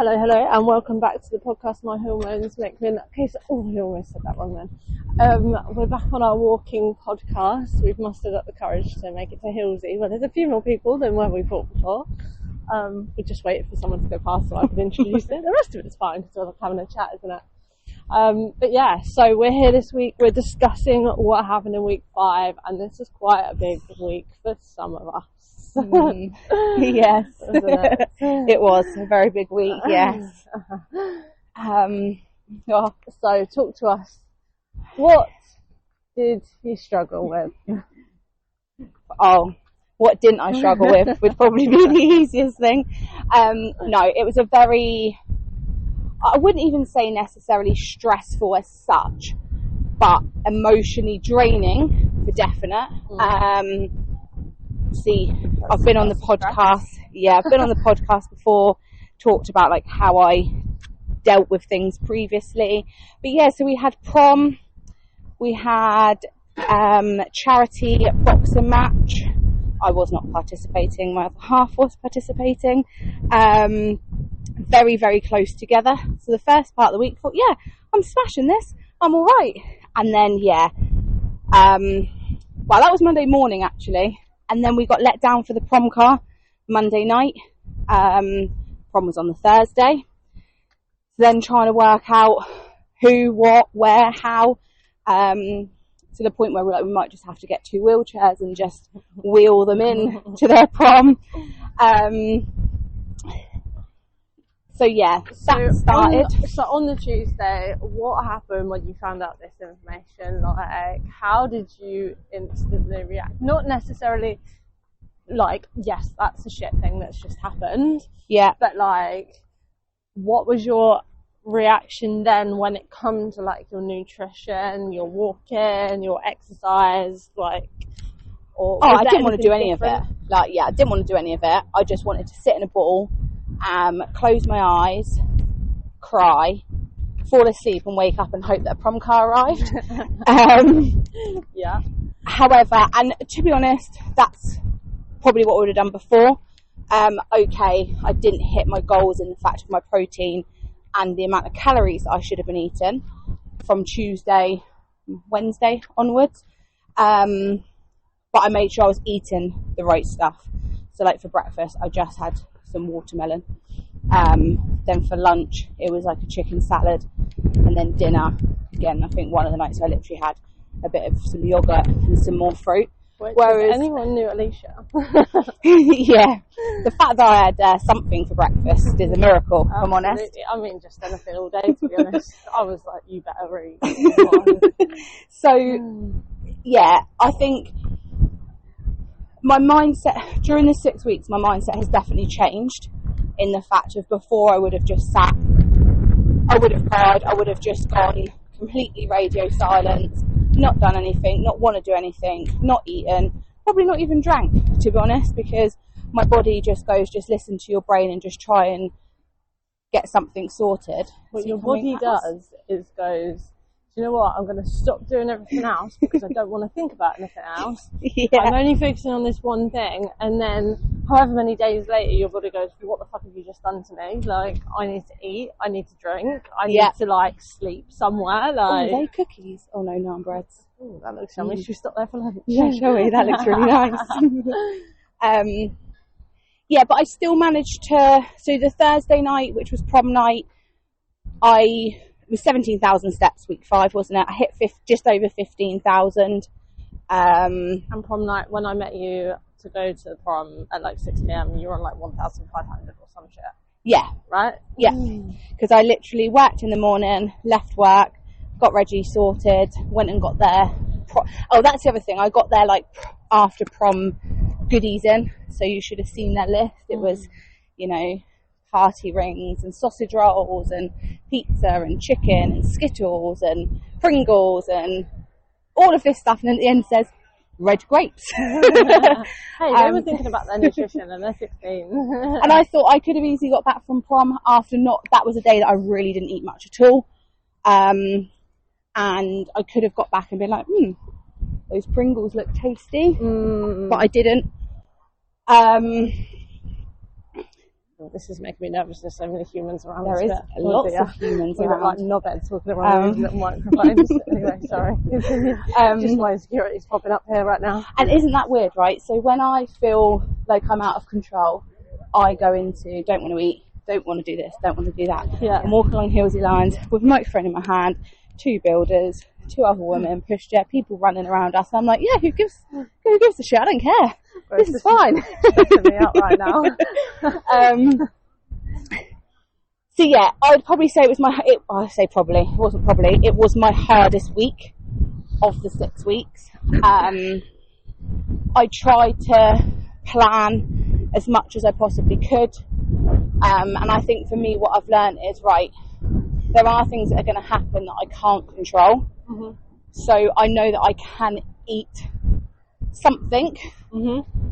Hello, and welcome back to the podcast. My hormones make me in that case. Oh, I almost said that wrong then. We're back on our walking podcast. We've mustered up the courage to make it to Hillsey. Well, there's a few more people than where we thought before. We just waited for someone to go past so I could introduce it. The rest of it's fine because we're like having a chat, isn't it? But yeah, so we're here this week. We're discussing what happened in week 5, and this is quite a big week for some of us. Yes, it was a very big week. Yes. So talk to us. What did you struggle with? Oh, what didn't I struggle with would probably be the easiest thing. No, it was a very, I wouldn't even say necessarily stressful as such, but emotionally draining for definite. See, I've been on the podcast. Yeah, I've been on the podcast before, talked about like how I dealt with things previously. But yeah, so we had prom, we had charity boxing match. I was not participating, my other half was participating. Very, very close together. So the first part of the week, I thought, yeah, I'm smashing this, I'm all right. And then, well, that was Monday morning actually. And then we got let down for the prom car Monday night. Prom was on the Thursday. Then trying to work out who, what, where, how, to the point where we're like, we might just have to get 2 wheelchairs and just wheel them in to their prom. So yeah, that started. So on the Tuesday, what happened when you found out this information? Like, how did you instantly react? Not necessarily like, yes, that's a shit thing that's just happened. Yeah. But like, what was your reaction then when it comes to like your nutrition, your walking, your exercise, like? Or I didn't want to do any of it. Like, yeah, I didn't want to do any of it. I just wanted to sit in a ball. Close my eyes, cry, fall asleep and wake up and hope that a prom car arrived. Yeah. However, and to be honest, that's probably what I would have done before. Okay, I didn't hit my goals in the fact of my protein and the amount of calories that I should have been eating from Tuesday, Wednesday onwards. But I made sure I was eating the right stuff. So like for breakfast, I just had some watermelon. Then for lunch it was like a chicken salad, and then dinner again, I think one of the nights I literally had a bit of some yogurt and some more fruit. Whereas anyone knew Alicia? Yeah, the fact that I had something for breakfast is a miracle, if I'm honest. I mean, just anything all day, to be honest. I was like, you better eat. So yeah, I think my mindset during the 6 weeks, my mindset has definitely changed. In the fact of before, I would have just sat, I would have cried, I would have just gone completely radio silent, not done anything, not want to do anything, not eaten, probably not even drank, to be honest, because my body just goes, just listen to your brain and just try and get something sorted. What your body does is goes, you know what, I'm going to stop doing everything else because I don't want to think about anything else. Yeah. I'm only focusing on this one thing, and then however many days later your body goes, what the fuck have you just done to me? Like, I need to eat, I need to drink, I need to like sleep somewhere. Like, are they cookies? Oh no, naan breads. Oh, that looks yummy. Should we stop there for lunch? Yeah, shall we? That looks really nice. Yeah, but I still managed to, so the Thursday night, which was prom night, it was 17,000 steps, week 5, wasn't it? I hit just over 15,000. And prom night, when I met you to go to the prom at like 6 p.m, you were on like 1,500 or some shit. Yeah. Right? Yeah. Because I literally worked in the morning, left work, got Reggie sorted, went and got there. Oh, that's the other thing. I got there like after prom goodies in, so you should have seen their list. It was, you know, party rings and sausage rolls and pizza and chicken and Skittles and Pringles and all of this stuff, and at the end says red grapes. Hey, they were thinking about their nutrition and they're 16. And I thought I could have easily got back from prom after that was a day that I really didn't eat much at all. And I could have got back and been like, those Pringles look tasty, but I didn't. Oh, this is making me nervous. There's so many humans around. There is lots of humans We've got around. like knobheads talking around these little microphones. Anyway, sorry. Just my insecurity's popping up here right now. And isn't that weird, right? So when I feel like I'm out of control, I go into don't want to eat, don't want to do this, don't want to do that. Yeah. I'm walking along Hillsy lines with a microphone in my hand, 2 builders, 2 other women, pushchair, people running around us. And I'm like, yeah, who gives a shit? I don't care. This is fine. Stressing me out right now. So yeah, I'd probably say it was it was my hardest week of the 6 weeks. I tried to plan as much as I possibly could. And I think for me, what I've learned is, right, there are things that are going to happen that I can't control. Mm-hmm. So I know that I can eat something,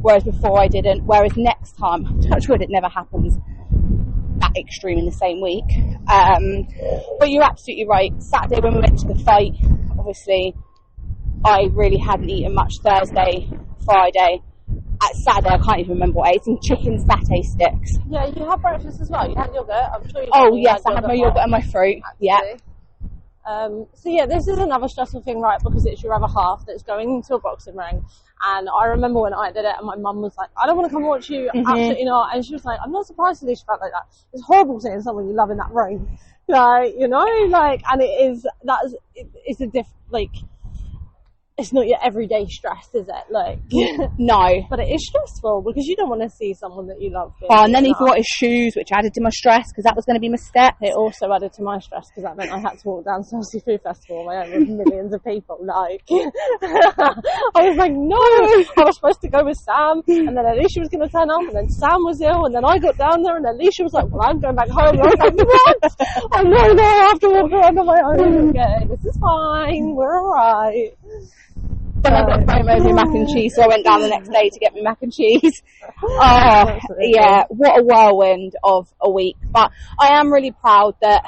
whereas before I didn't. Whereas next time, touch wood, it never happens that extreme in the same week. But you're absolutely right. Saturday when we went to the fight, obviously, I really hadn't eaten much Thursday, Friday. At Saturday, I can't even remember what I ate. Some chicken satay sticks. Yeah, you had breakfast as well. You had yogurt. I'm sure you. Oh yes, I had my yogurt and my fruit. Actually. Yeah. So yeah, this is another stressful thing, right? Because it's your other half that's going into a boxing ring. And I remember when I did it, and my mum was like, "I don't want to come watch you." Absolutely not. And she was like, "I'm not surprised that she felt like that. It's horrible seeing someone you love in that ring, like and it's a it's not your everyday stress, is it? Like, no. But it is stressful because you don't want to see someone that you love. Oh, and then he forgot his shoes, which added to my stress because that was going to be my step. It also added to my stress because that meant I had to walk down Chelsea Food Festival on my own with millions of people. Like, I was like, no, I was supposed to go with Sam, and then Alicia was going to turn up, and then Sam was ill, and then I got down there, and Alicia was like, well, I'm going back home. And I was like, what? Oh no, I have to walk around on my own. Okay, this is fine. We're all right. Then I got home over mac and cheese, so I went down the next day to get me mac and cheese. Oh, yeah, what a whirlwind of a week. But I am really proud that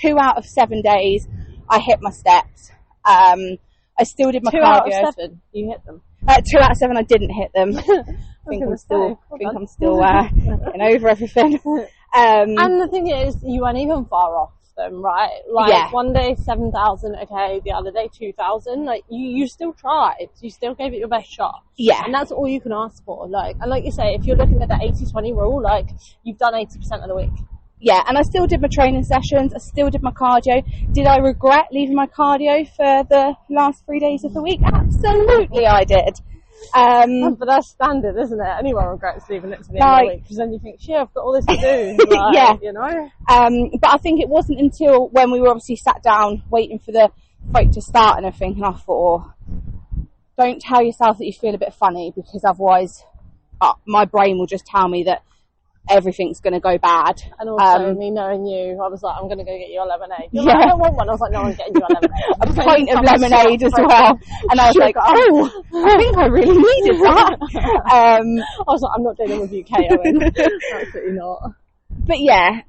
2 out of 7 days I hit my steps. I still did my cardio. 2 out of 7, you hit them? 2 out of 7 I didn't hit them. I think I'm still getting over everything. And the thing is, you weren't even far off them, right? Like, one day 7,000, okay, the other day 2,000. Like, you still tried. You still gave it your best shot. Yeah. And that's all you can ask for. Like, and like you say, if you're looking at the 80-20 rule, like, you've done 80% of the week. Yeah, and I still did my training sessions. I still did my cardio. Did I regret leaving my cardio for the last 3 days of the week? Absolutely, I did. But that's standard, isn't it? Anyone regrets leaving it to the end of the week because then you think, shit, I've got all this to do. Like, yeah, you know. But I think it wasn't until when we were obviously sat down waiting for the fight to start and everything, and I thought, don't tell yourself that you feel a bit funny because otherwise, my brain will just tell me that everything's going to go bad. And also, me knowing you, I was like, I'm going to go get you a lemonade. You're like, I don't want one. I was like, no, I'm getting you a lemonade. A pint of lemonade as well. And I was like, oh, I think I really needed that. I was like, I'm not dealing with you, KOing. Absolutely not. But yeah,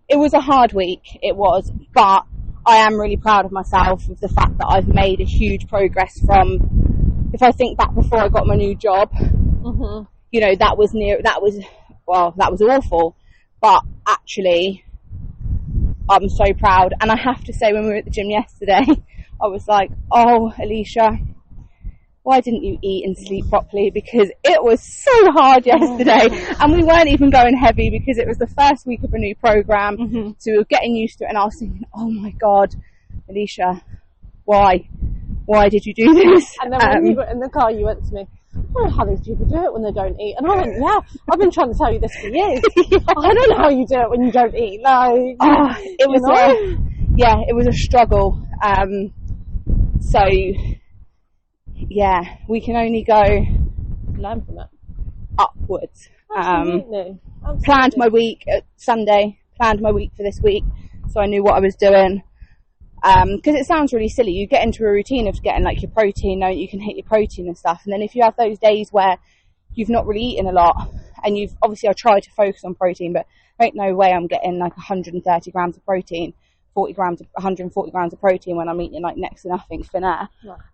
it was a hard week. It was. But I am really proud of myself with the fact that I've made a huge progress from, if I think back before I got my new job, you know, that was awful, but actually I'm so proud. And I have to say, when we were at the gym yesterday, I was like, oh, Alicia, why didn't you eat and sleep properly? Because it was so hard yesterday, and we weren't even going heavy because it was the first week of a new program, so we were getting used to it. And I was thinking, oh my God, Alicia, why did you do this? And then when you got in the car, you went to me, I don't know how these people do it when they don't eat. And I went, yeah, I've been trying to tell you this for years. I don't know how you do it when you don't eat. Like, it was it was a struggle. So yeah, we can only go learn from it upwards. Absolutely. Planned my week Sunday, planned my week for this week, so I knew what I was doing. Because it sounds really silly, you get into a routine of getting like your protein, knowing you can hit your protein and stuff, and then if you have those days where you've not really eaten a lot, and you've obviously, I try to focus on protein, but there ain't no way I'm getting like 130 grams of protein, 140 grams of protein when I'm eating like next to nothing for now.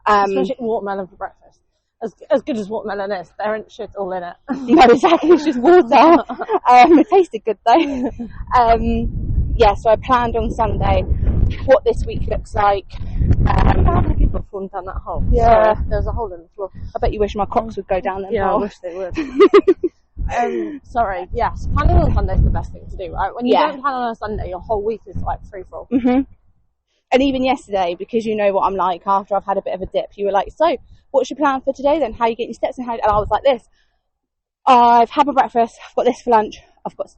Especially watermelon for breakfast. as good as watermelon is. There ain't shit all in it. No, exactly. It's just water. It tasted good though. So I planned on Sunday what this week looks like. How many people have fallen down that hole? Yeah. Sorry, there's a hole in the floor. I bet you wish my Crocs would go down that hole. Yeah, I wish they would. Sorry, yes, planning on Sunday is the best thing to do, right? When you don't plan on a Sunday, your whole week is like free for all. Mm-hmm. And even yesterday, because you know what I'm like, after I've had a bit of a dip, you were like, so, what's your plan for today then? How are you getting your steps in? And I was like this, I've had my breakfast, I've got this for lunch, I've got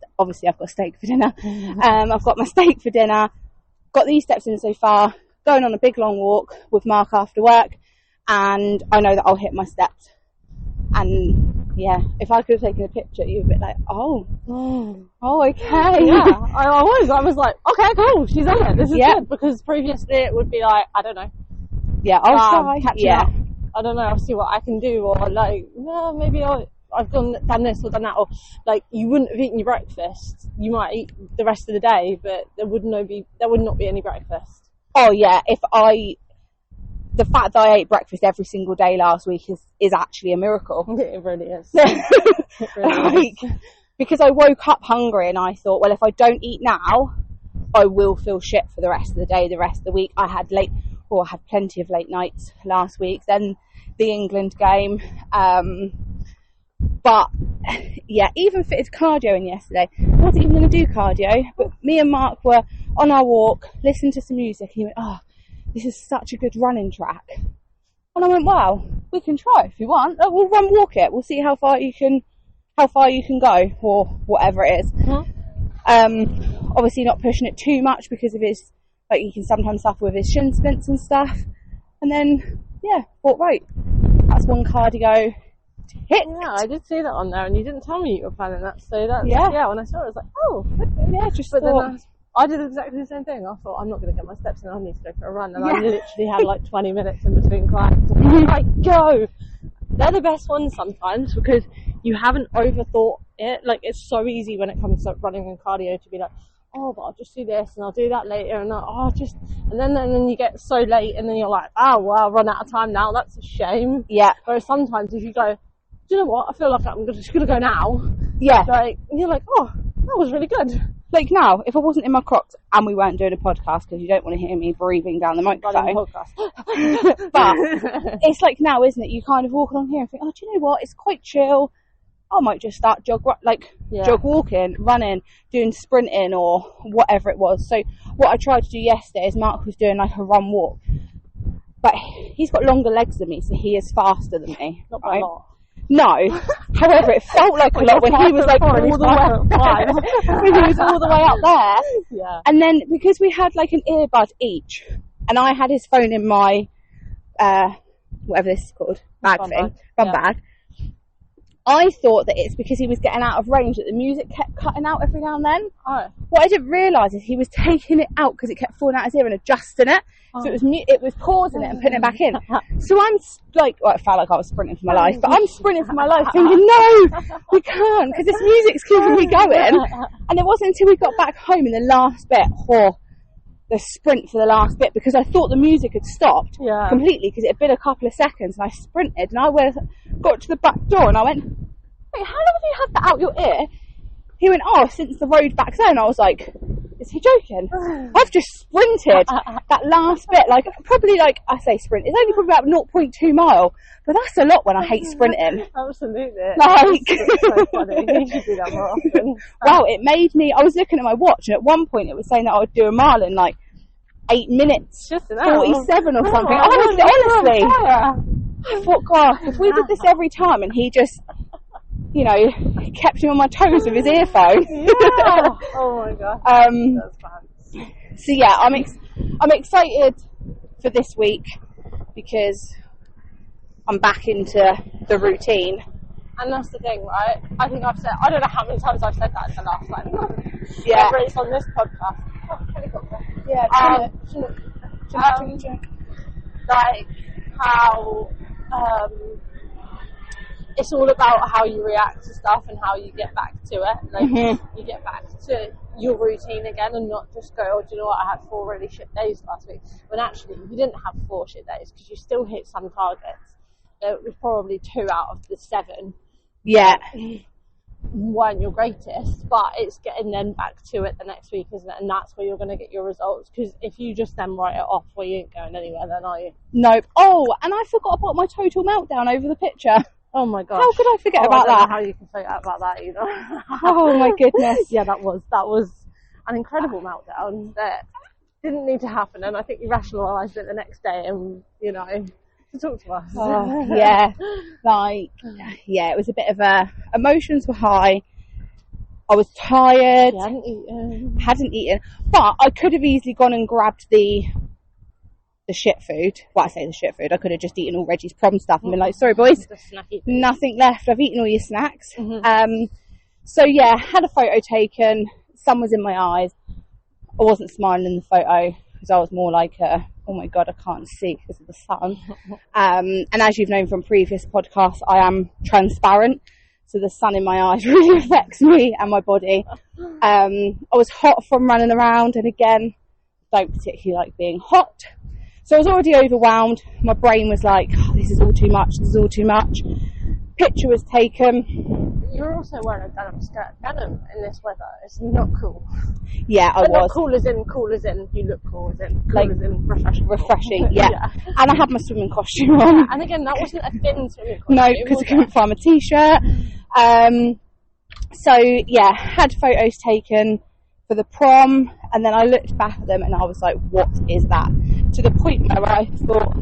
steak for dinner, I've got my steak for dinner, got these steps in so far, going on a big long walk with Mark after work, and I know that I'll hit my steps. And yeah, if I could have taken a picture, you'd be like, oh, okay. Yeah, I was like, okay, cool, she's on it, this is good, because previously it would be like, I don't know. Yeah, I'll try. Yeah. I don't know, I'll see what I can do, or like, well, maybe I've done this or done that, or like, you wouldn't have eaten your breakfast, you might eat the rest of the day, but there would not be any breakfast. Oh yeah, the fact that I ate breakfast every single day last week is actually a miracle. It really is. It really is. Because I woke up hungry and I thought, well, if I don't eat now, I will feel shit for the rest of the day, the rest of the week. I had plenty of late nights last week, then the England game. But yeah, even fitted cardio in yesterday. I wasn't even going to do cardio, but me and Mark were on our walk, listening to some music, and he went, oh, this is such a good running track. And I went, wow, we can try if you want. We'll walk it. We'll see how far you can go, or whatever it is. Mm-hmm. Obviously not pushing it too much because of his, like, he can sometimes suffer with his shin splints and stuff. And then, thought, right, that's one cardio to hit. Yeah, I did see that on there, and you didn't tell me you were planning that. So that, when I saw it, I was like, oh, okay. Yeah, just but thought. Then I did exactly the same thing. I thought, I'm not going to get my steps in, I need to go for a run. And I literally had like 20 minutes in between clients. Like, go! They're the best ones sometimes because you haven't overthought it. Like, it's so easy when it comes to running and cardio to be like, oh, but I'll just do this and I'll do that later, and and then you get so late and then you're like, oh, well, I'll run out of time now. That's a shame. Yeah. Whereas sometimes if you go, do you know what? I feel like I'm just going to go now. Yeah. Like, and you're like, oh, that was really good. Like now, if I wasn't in my Crocs and we weren't doing a podcast, because you don't want to hear me breathing down the microphone. But it's like now, isn't it? You kind of walk along here and think, oh, do you know what? It's quite chill. I might just start jog walking, running, doing sprinting or whatever it was. So what I tried to do yesterday is Mark was doing like a run walk, but he's got longer legs than me, so he is faster than me. Not by a lot. No, however, it felt like a lot when he was like all the way up there. Yeah. And then because we had like an earbud each, and I had his phone in my whatever this is called, bag. I thought that it's because he was getting out of range that the music kept cutting out every now and then. Oh. What I didn't realise is he was taking it out because it kept falling out his ear and adjusting it. Oh. So it was pausing it and putting it back in. So I'm like, well, it felt like I was sprinting for my life, but I'm sprinting for my life thinking, no, we can't, because this music's keeping me going. And it wasn't until we got back home in the last bit, the sprint for the last bit, because I thought the music had stopped completely because it had been a couple of seconds, and I sprinted and I got to the back door and I went, wait, how long have you had that out your ear? He went, oh, since the road back then. I was like, is he joking? I've just sprinted that last bit, like probably, like I say sprint, it's only probably about 0.2 mile, but that's a lot when I hate sprinting. Absolutely. Like, it's so funny. You should do that more often. Wow, it made me, I was looking at my watch and at one point it was saying that I would do a mile in like 8 minutes, just 47 or something. Honestly, I thought, God, if we did this every time and he just, kept him on my toes with his earphone. Yeah. Oh my God. That's fun. So yeah, I'm excited for this week because I'm back into the routine. And that's the thing, right? I think I don't know how many times I've said that in the last time. Yeah. Whether it's on this podcast. Oh, helicopter. Yeah, like how it's all about how you react to stuff and how you get back to it. Like you get back to your routine again and not just go, oh, do you know what, I had 4 really shit days last week. When actually you didn't have 4 shit days because you still hit some targets. it was probably 2 out of the 7 Yeah. weren't your greatest, but it's getting then back to it the next week, isn't it? And that's where you're going to get your results, because if you just then write it off, well, you ain't going anywhere then, are you? Nope. Oh, and I forgot about my total meltdown over the picture. Oh my gosh. How could I forget about I don't that? know how you can forget about that either. Oh my goodness. Yeah, that was an incredible meltdown that didn't need to happen, and I think you rationalised it the next day, and you know, to talk to us. Yeah, it was a bit of emotions were high. I was tired. You hadn't eaten, but I could have easily gone and grabbed the shit food. Well, I say the shit food. I could have just eaten all Reggie's prom stuff and been like, sorry boys, nothing left. I've eaten all your snacks. So yeah, had a photo taken. Sun was in my eyes. I wasn't smiling in the photo because I was more like, oh my God, I can't see because of the sun. And as you've known from previous podcasts, I am transparent. So the sun in my eyes really affects me and my body. I was hot from running around, and again, don't particularly like being hot. So I was already overwhelmed. My brain was like, oh, this is all too much, this is all too much. Picture was taken. You're also wearing a denim skirt. Denim in this weather is not cool. Yeah, I was. Not cool as in you look cool, as in cool, like, as in refreshing. Refreshing, yeah. And I had my swimming costume on. Yeah, and again, that wasn't a thin swimming costume. No, because I couldn't find my t-shirt. So yeah, had photos taken for the prom, and then I looked back at them and I was like, what is that? To the point where I thought,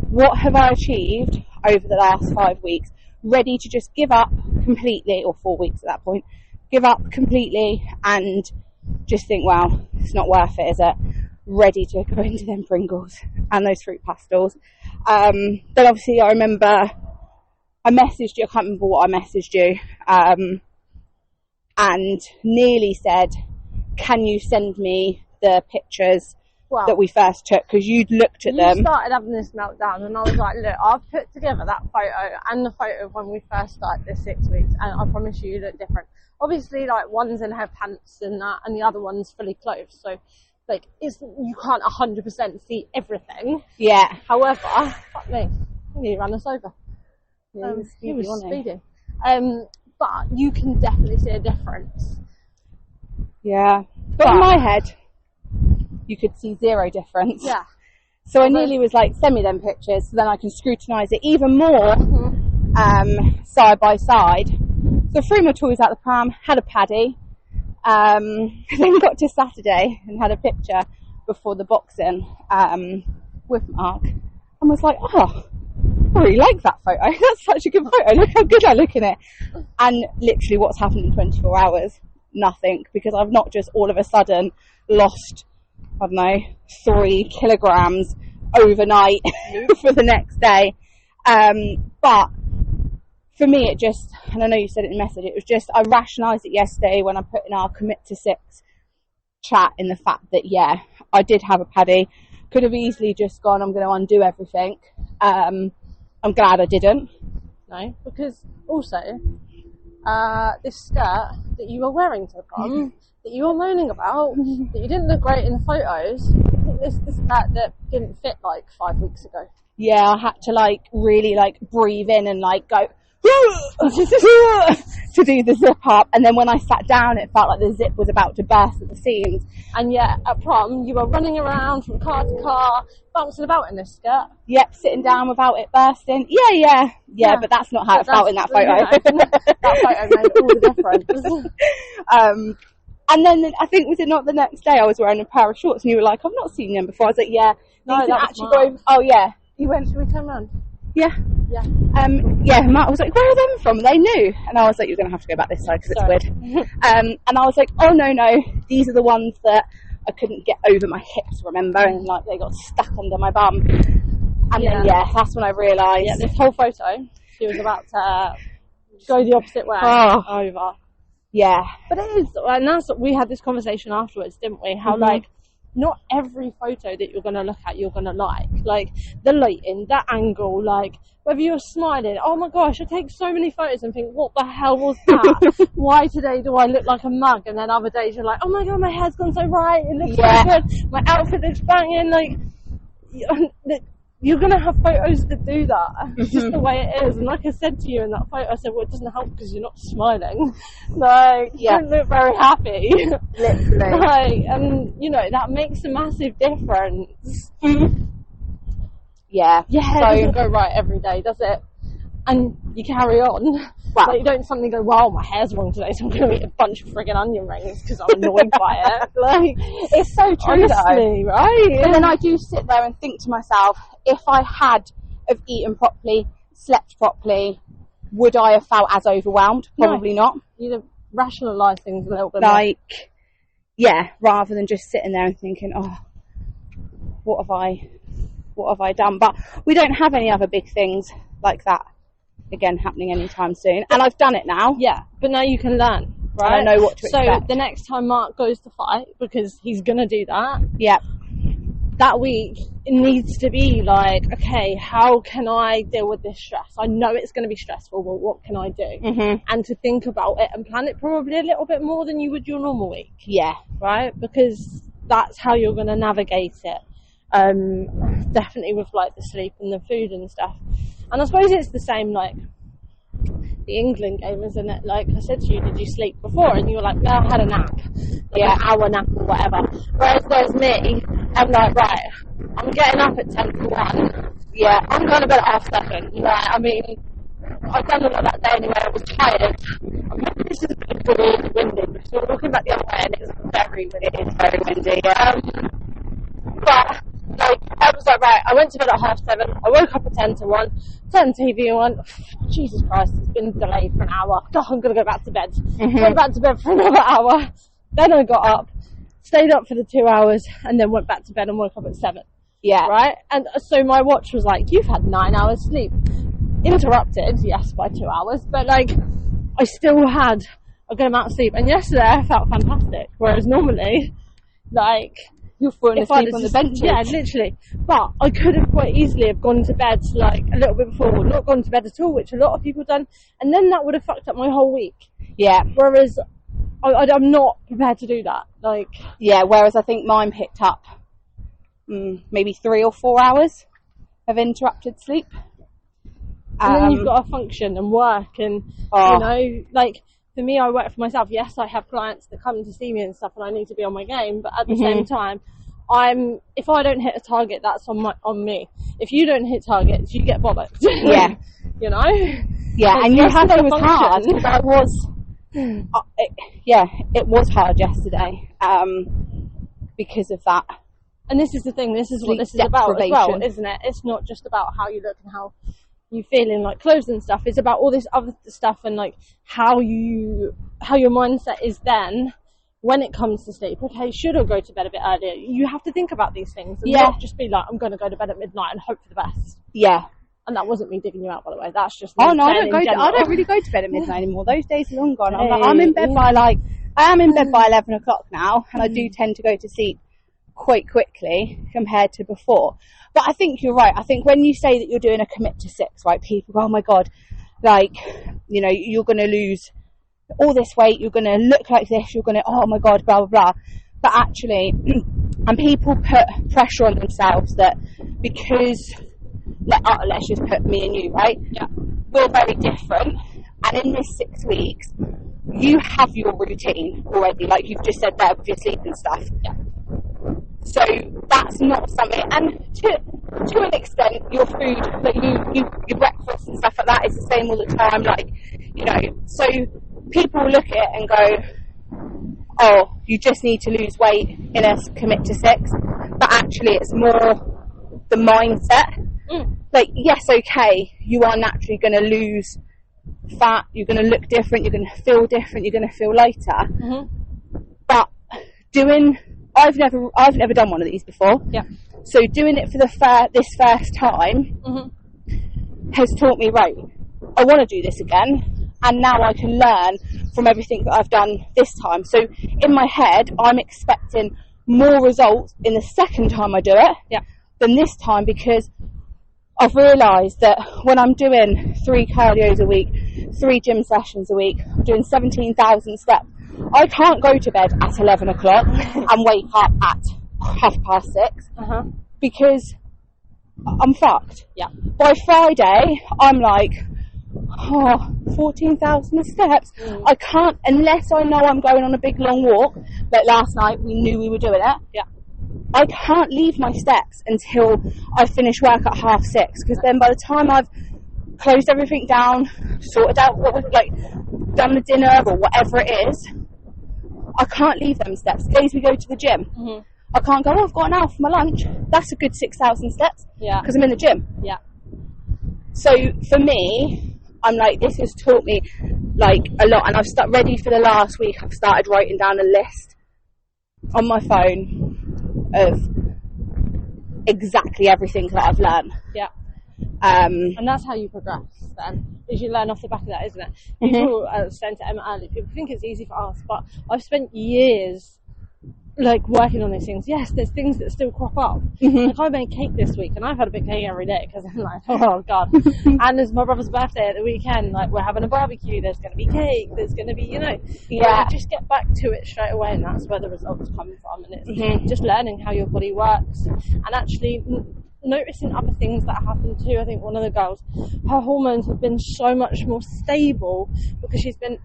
what have I achieved over the last 5 weeks? Ready to just give up completely, or 4 weeks at that point, give up completely and just think, wow, it's not worth it, is it? Ready to go into them Pringles and those fruit pastels. Then obviously I remember I messaged you, I can't remember what I messaged you, and nearly said, can you send me the pictures that we first took, because you'd looked at them. You started having this meltdown, and I was like, look, I've put together that photo and the photo of when we first started this 6 weeks, and I promise you look different. Obviously, like, one's in her pants and that, and the other one's fully clothed, so like, you can't 100% see everything. Yeah. However, fuck me, he ran us over. Yeah, he was speedy. But you can definitely see a difference. Yeah. But in my head, you could see zero difference. Yeah. So I nearly was like, send me them pictures so then I can scrutinise it even more, side by side. So threw my toys out the pram, had a paddy, then got to Saturday and had a picture before the boxing with Mark, and was like, oh, I really like that photo. That's such a good photo. Look how good I look in it. And literally what's happened in 24 hours? Nothing, because I've not just all of a sudden lost, I don't know, 3 kilograms overnight for the next day. But for me, it just, and I know you said it in the message, it was just, I rationalised it yesterday when I put in our Commit to 6 chat, in the fact that, yeah, I did have a paddy. Could have easily just gone, I'm going to undo everything. I'm glad I didn't. No, because also, this skirt that you were wearing to the prom, that you were moaning about, that you didn't look great in the photos, I think this skirt that didn't fit like 5 weeks ago. Yeah, I had to like really like breathe in and like go to do the zip up, and then when I sat down it felt like the zip was about to burst at the seams. And yet at prom you were running around from car to car, bouncing about in this skirt. Yep, sitting down without it bursting. Yeah, but that's not how it felt in that photo. That photo made all the difference. And then I think, was it not the next day I was wearing a pair of shorts and you were like, I've not seen them before. I was like, yeah. No, that actually go. Oh yeah. You went. Should we turn around? Yeah. Yeah, Mark was like, where are them from? They knew. And I was like, you're going to have to go back this side because it's weird. And I was like, oh no, these are the ones that I couldn't get over my hips, remember? And like, they got stuck under my bum. And then, that's when I realised. Yeah, this whole photo, she was about to go the opposite way over. Yeah. But it is, and that's, we had this conversation afterwards, didn't we? How, like, not every photo that you're going to look at, you're going to like. Like, the lighting, the angle, like, whether you're smiling, oh my gosh, I take so many photos and think, what the hell was that? Why today do I look like a mug? And then other days you're like, oh my god, my hair's gone so right, it looks so good, my outfit looks banging, like, you're going to have photos that do that. It's just the way it is. And like I said to you in that photo, I said, well, it doesn't help because you're not smiling. Like, you don't look very happy. Literally. Like, and, you know, that makes a massive difference. Yeah. Your hair doesn't go right every day, does it? And you carry on. Well, like, you don't suddenly go, wow, my hair's wrong today, so I'm going to eat a bunch of friggin' onion rings because I'm annoyed by it. Like, it's so true, honestly, though. Right? And then I do sit there and think to myself, if I had have eaten properly, slept properly, would I have felt as overwhelmed? Probably not. You'd have rationalised things a little bit like, more. Yeah, rather than just sitting there and thinking, oh, what have I done? But we don't have any other big things like that again happening anytime soon, and I've done it now. Yeah, but now you can learn, right? And I know what to expect. So the next time Mark goes to fight, because he's gonna do that, yeah, that week it needs to be like, okay, how can I deal with this stress? I know it's going to be stressful, but what can I do? And to think about it and plan it probably a little bit more than you would your normal week. Yeah, right, because that's how you're going to navigate it. Definitely with like the sleep and the food and stuff. And I suppose it's the same like the England game, isn't it? Like I said to you, did you sleep before? And you were like, no, I had a nap, like an hour nap or whatever. Whereas there's me, I'm like, right, I'm getting up at 10 to 1. Yeah, I'm going to bed at 7:30. Like, I mean, I've done a lot that day anyway. I was tired. I'm hoping this is really windy because we're walking back the other way and it's very windy. it is very windy. But like, I was like, right, I went to bed at 7:30. I woke up at 10 to 1, turned TV and went, Jesus Christ, it's been delayed for an hour. God, I'm going to go back to bed. Went back to bed for another hour. Then I got up, stayed up for the 2 hours, and then went back to bed and woke up at 7. Yeah. Right? And so my watch was like, you've had 9 hours sleep. Interrupted, yes, by 2 hours, but like, I still had a good amount of sleep. And yesterday I felt fantastic, whereas normally, like, you're falling asleep on the bench. Yeah, literally. But I could have quite easily have gone to bed like a little bit before, or not gone to bed at all, which a lot of people have done, and then that would have fucked up my whole week. Yeah. Whereas I'm not prepared to do that. Like. Yeah. Whereas I think mine picked up maybe 3 or 4 hours of interrupted sleep. And then you've got to function and work and, you know, like, for me, I work for myself. Yes, I have clients that come to see me and stuff and I need to be on my game, but at the same time, if I don't hit a target, that's on me. If you don't hit targets, you get bothered. Yeah. You know? Yeah, and you have to was hard. That was, it was hard yesterday, because of that. And this is the thing, this is what this is about as well, isn't it? It's not just about how you look and how you feel in like clothes and stuff. It's about all this other stuff and like how your mindset is then when it comes to sleep. Okay, should I go to bed a bit earlier? You have to think about these things and not just be like, I'm going to go to bed at midnight and hope for the best. Yeah. And that wasn't me digging you out, by the way. That's just me. Oh no, I don't really go to bed at midnight anymore. Those days are long gone. I'm in bed by I am in bed by 11 o'clock now, and I do tend to go to sleep quite quickly compared to before. But I think you're right. I think when you say that you're doing a commit to 6, right, people go, oh my God, like, you know, you're going to lose all this weight, you're going to look like this, you're going to, oh my God, blah, blah, blah. But actually, and people put pressure on themselves that because, let's just put me and you, right? Yeah. We're very different. And in this 6 weeks, you have your routine already, like you've just said there with your sleep and stuff. Yeah. So that's not something, and to an extent, your food, like your breakfast and stuff like that is the same all the time. Like, you know, so people look at it and go, oh, you just need to lose weight in a commit to 6, but actually it's more the mindset. Like, yes, okay, you are naturally going to lose fat, you're going to look different, you're going to feel different, you're going to feel lighter. But I've never done one of these before. Yeah. So doing it for this first time has taught me, right, I want to do this again, and now I can learn from everything that I've done this time. So in my head, I'm expecting more results in the second time I do it than this time, because I've realised that when I'm doing 3 cardios a week, 3 gym sessions a week, I'm doing 17,000 steps, I can't go to bed at 11 o'clock and wake up at 6:30 because I'm fucked. Yeah. By Friday, I'm like, 14,000 steps. I can't, unless I know I'm going on a big long walk, like last night we knew we were doing it. Yeah. I can't leave my steps until I finish work at 6:30, because then by the time I've closed everything down, sorted out what was like, done the dinner or whatever it is, I can't leave them steps. Days we go to the gym, I can't go, I've got an hour for my lunch. That's a good 6,000 steps. Yeah. Because I'm in the gym. Yeah. So for me, I'm like, this has taught me like a lot, and I've ready for the last week. I've started writing down a list on my phone of exactly everything that I've learned. Yeah. And that's how you progress then, is you learn off the back of that, isn't it? People saying to Emma earlier, people think it's easy for us, but I've spent years like working on these things. Yes, there's things that still crop up. Like I made cake this week, and I've had a big cake every day because I'm like, oh god. And there's my brother's birthday at the weekend, like we're having a barbecue, there's going to be cake, there's going to be, you know, like, just get back to it straight away, and that's where the results come from. And it's just learning how your body works, and actually noticing other things that happen too. I think one of the girls, her hormones have been so much more stable because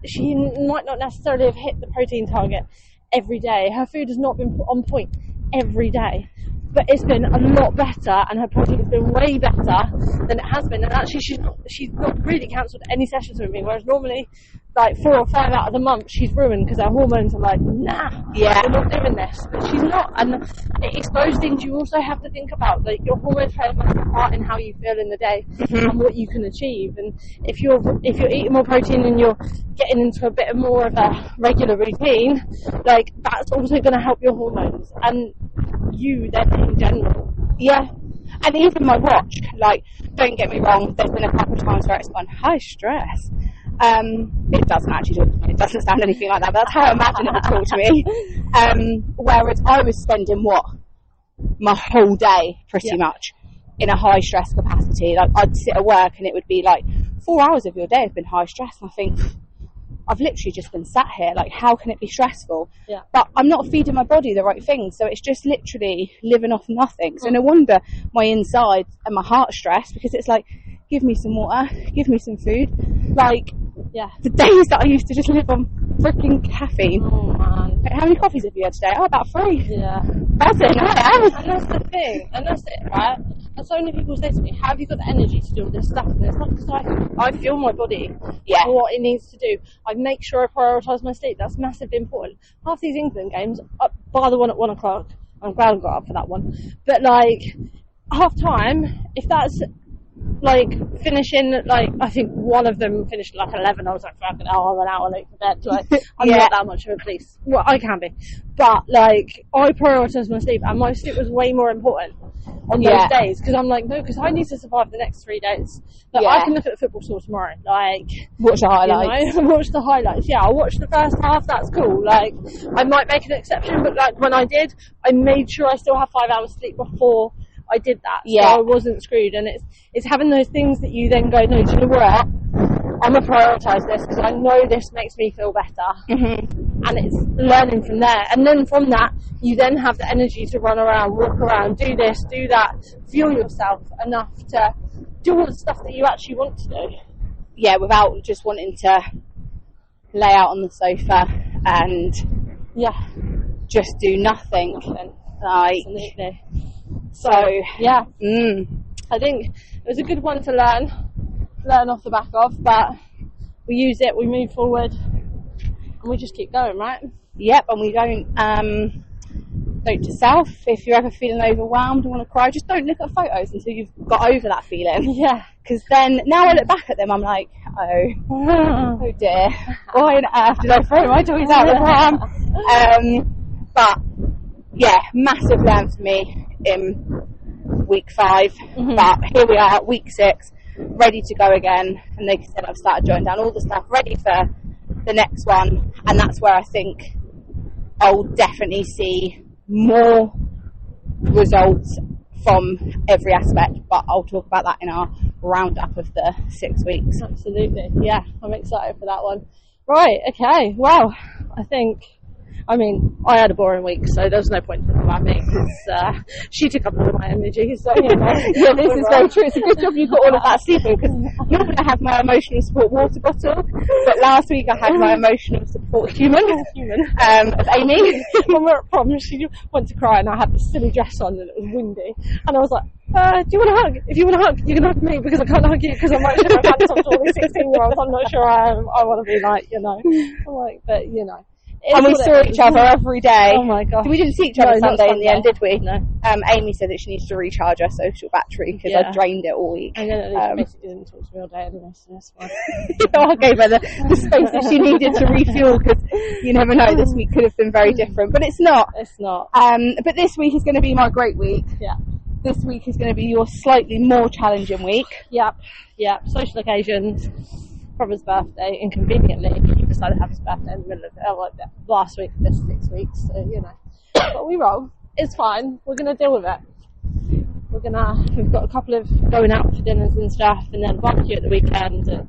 she might not necessarily have hit the protein target every day. Her food has not been put on point every day, but it's been a lot better, and her protein has been way better than it has been. And actually she's not really cancelled any sessions with me, whereas normally like 4 or 5 out of the month she's ruined because her hormones are like, nah, we're not doing this. But she's not, and it's those things you also have to think about. Like your hormones play a massive part in how you feel in the day and what you can achieve. And if you're eating more protein and you're getting into a bit more of a regular routine, like that's also going to help your hormones and you then in general. Yeah. And even my watch, like, don't get me wrong, there's been a couple of times where it's gone high stress. It doesn't actually talk to me. It doesn't sound anything like that, but that's how I imagine it would talk to me. Whereas I was spending my whole day pretty much in a high stress capacity. Like I'd sit at work and it would be like 4 hours of your day have been high stress, and I think I've literally just been sat here. Like, how can it be stressful? Yeah. But I'm not feeding my body the right things, so it's just literally living off nothing. So no wonder my insides and my heart's stressed, because it's like, give me some water, give me some food. Like, the days that I used to just live on freaking caffeine. Oh man. How many coffees have you had today? Oh, about 3. Yeah. That's it. And that's the thing. And that's it, right? And so many people say to me, have you got the energy to do all this stuff? And it's not because I feel my body for what it needs to do. I make sure I prioritise my sleep. That's massively important. Half these England games, bar the one at 1 o'clock, I'm glad I got up for that one. But like, half time, if that's like finishing, like I think one of them finished like 11, I was like, fucking hell, I'm an hour late for bed. Like, I'm not that much of a police. Well, I can be, but like I prioritise my sleep, and my sleep was way more important on those days, because I'm like, no, because I need to survive the next 3 days. Like, I can look at the football score tomorrow, like watch the highlights. You know, watch the highlights. Yeah, I'll watch the first half. That's cool. Like, I might make an exception, but like when I did, I made sure I still have 5 hours sleep before I did that, so I wasn't screwed. And it's having those things that you then go, no, do you know what? I'm gonna prioritise this because I know this makes me feel better. And it's learning from there, and then from that you then have the energy to run around, walk around, do this, do that, fuel yourself enough to do all the stuff that you actually want to do, without just wanting to lay out on the sofa and just do nothing. Like, absolutely. So I think it was a good one to learn off the back of, but we use it, we move forward, and we just keep going, right? Yep. And we don't note to self, if you're ever feeling overwhelmed and want to cry, just don't look at photos until you've got over that feeling. Because then now I look back at them, I'm like, oh dear, why on earth did I throw my toys out the pram? But massive learn for me in week 5, but here we are, week 6, ready to go again. And like I said, I've started jotting down all the stuff ready for the next one, and that's where I think I'll definitely see more results from every aspect, but I'll talk about that in our roundup of the 6 weeks. Absolutely. I'm excited for that one. Right, okay, well, I think I mean, I had a boring week, so there was no point talking about me because she took up all of my energy. So yeah, this is very true. It's a good job you got all of that sleeping, because normally I have my emotional support water bottle, but last week I had my emotional support human of Aimee. When we were at prom, she went to cry, and I had this silly dress on, and it was windy, and I was like, do you want a hug? If you want a hug, you can hug me, because I can't hug you, because I'm like, my pants off to all these 16-year-olds. I'm not sure I want to be like, I'm like, but And we saw each other every day. Oh my god. We didn't see each other Sunday in the end, did we? No. Aimee said that she needs to recharge her social battery because I drained it all week. And then at least basically didn't talk to me all day anyway, so that's fine. I gave her the space that she needed to refuel, because you never know, this week could have been very different, but it's not. It's not. But this week is going to be my great week. Yeah. This week is going to be your slightly more challenging week. Yep. Social occasions. Brother's birthday, inconveniently, he decided to have his birthday in the middle of the last week of this 6 weeks, so but we roll. It's fine. We're gonna deal with it. We've got a couple of going out for dinners and stuff, and then barbecue at the weekend, and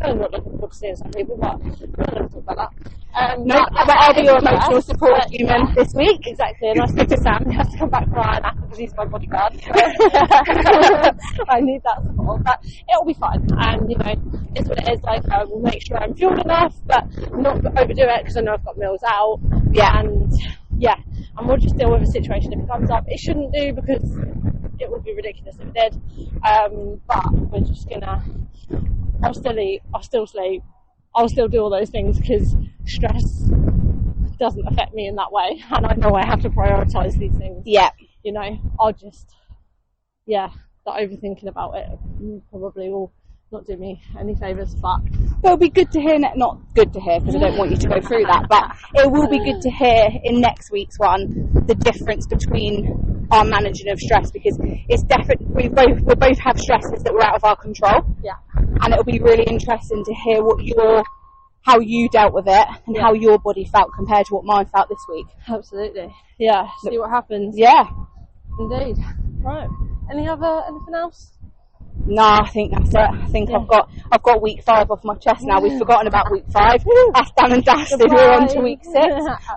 I'm not looking forward to seeing some people, but we're not going to talk about that. But I'll be your emotional support human this week. Exactly, and I speak to Sam, he has to come back crying after, because he's my bodyguard. I need that support, but it'll be fine, and it's what it is. Like, I will make sure I'm fueled enough, but not overdo it, because I know I've got meals out, and we'll just deal with a situation if it comes up. It shouldn't do, because it would be ridiculous if it did, but we're just gonna, I'll still eat, I'll still sleep, I'll still do all those things, because stress doesn't affect me in that way, and I know I have to prioritise these things. Yeah. I'll just, the overthinking about it probably will not do me any favours, but it'll be good to hear, not good to hear because I don't want you to go through that, but it will be good to hear in next week's one the difference between our managing of stress, because it's definitely, we both have stresses that were out of our control, and it'll be really interesting to hear how you dealt with it and how your body felt compared to what mine felt this week. Absolutely. See what happens. Indeed. Right, anything else? No, I think that's it. I think I've got week 5 off my chest now. We've forgotten about week 5. That's done and dusted. We're on to week 6.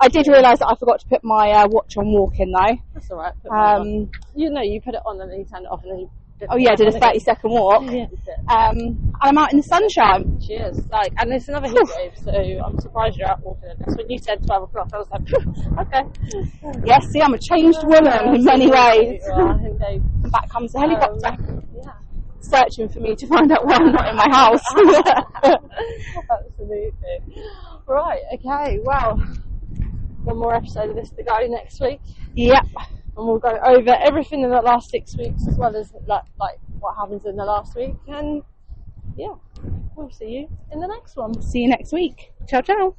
I did realise that I forgot to put my watch on walking though. That's alright. You put it on and then you turned it off and then you did a 30-second walk. And I'm out in the sunshine. Cheers. And it's another heat wave, so I'm surprised you're out walking in this. When you said 12 o'clock, I was like, okay. Yes, see, I'm a changed woman in many ways. Indeed. And back comes the helicopter. Searching for me to find out why I'm not in my house. Absolutely. Right, okay, well, one more episode of this to go next week. Yep. And we'll go over everything in the last 6 weeks, as well as like what happens in the last week, and we'll see you in the next one. See you next week. Ciao, ciao.